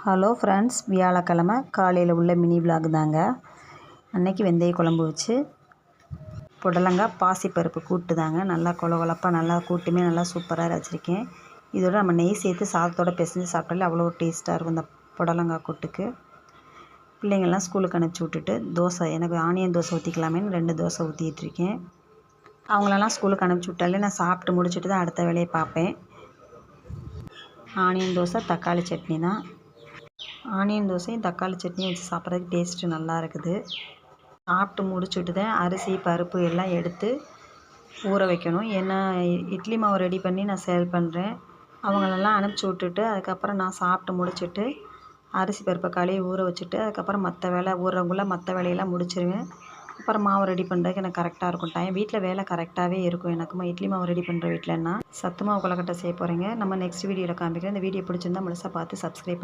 Hello friends, வியாழக்கிழமை காலையில் உள்ள மினி விலாக் தாங்க. அன்னைக்கு வெந்தய குழம்பு வச்சு புடலங்காய் பாசிப்பருப்பு கூட்டு தாங்க. நல்லா கொலகொலப்பாக நல்லா கூட்டுமே நல்லா சூப்பராக வச்சுருக்கேன். இதோட நம்ம நெய் சேர்த்து சாதத்தோடு பிசைஞ்சு சாப்பிட்டாலே அவ்வளோ டேஸ்ட்டாக இருக்கும் இந்த புடலங்காய் கூட்டுக்கு. பிள்ளைங்கள்லாம் ஸ்கூலுக்கு அனுப்பிச்சி விட்டுட்டு தோசை, எனக்கு ஆனியன் தோசை ஊற்றிக்கலாமேன்னு 2 தோசை ஊற்றிட்டுருக்கேன். அவங்களெல்லாம் ஸ்கூலுக்கு அனுப்பிச்சி விட்டாலே நான் சாப்பிட்டு முடிச்சுட்டு தான் அடுத்த வேலையை பார்ப்பேன். ஆனியன் தோசை, தக்காளி சட்னி தான். ஆனியன் தோசையும் தக்காளி சட்னியும் வச்சு சாப்பிட்றதுக்கு டேஸ்ட்டு நல்லா இருக்குது. சாப்பிட்டு முடிச்சுட்டு தான் அரிசி பருப்பு எல்லாம் எடுத்து ஊற வைக்கணும். ஏன்னா இட்லி மாவு ரெடி பண்ணி நான் சேல் பண்ணுறேன். அவங்களெல்லாம் அனுப்பிச்சி விட்டுட்டு அதுக்கப்புறம் நான் சாப்பிட்டு முடிச்சுட்டு அரிசி பருப்பை கழுவி ஊற வச்சுட்டு அதுக்கப்புறம் மற்ற வேலை ஊறுறவங்கள மற்ற வேலையெல்லாம் முடிச்சிருவேன். அப்புறம் மாவு ரெடி பண்ணுறதுக்கு எனக்கு கரெக்டாக இருக்கும். டைம் வீட்டில் வேலை கரெக்டாகவே இருக்கும். எனக்குமா இட்லி மாவு ரெடி பண்ணுற வீட்டிலன்னா சத்து மாவு கொழுக்கட்டை செய்ய போகிறேங்க. நம்ம நெக்ஸ்ட் வீடியோவில் காமிக்கிறேன். இந்த வீடியோ பிடிச்சிருந்தா முழுசாக பார்த்து சப்ஸ்கிரைப்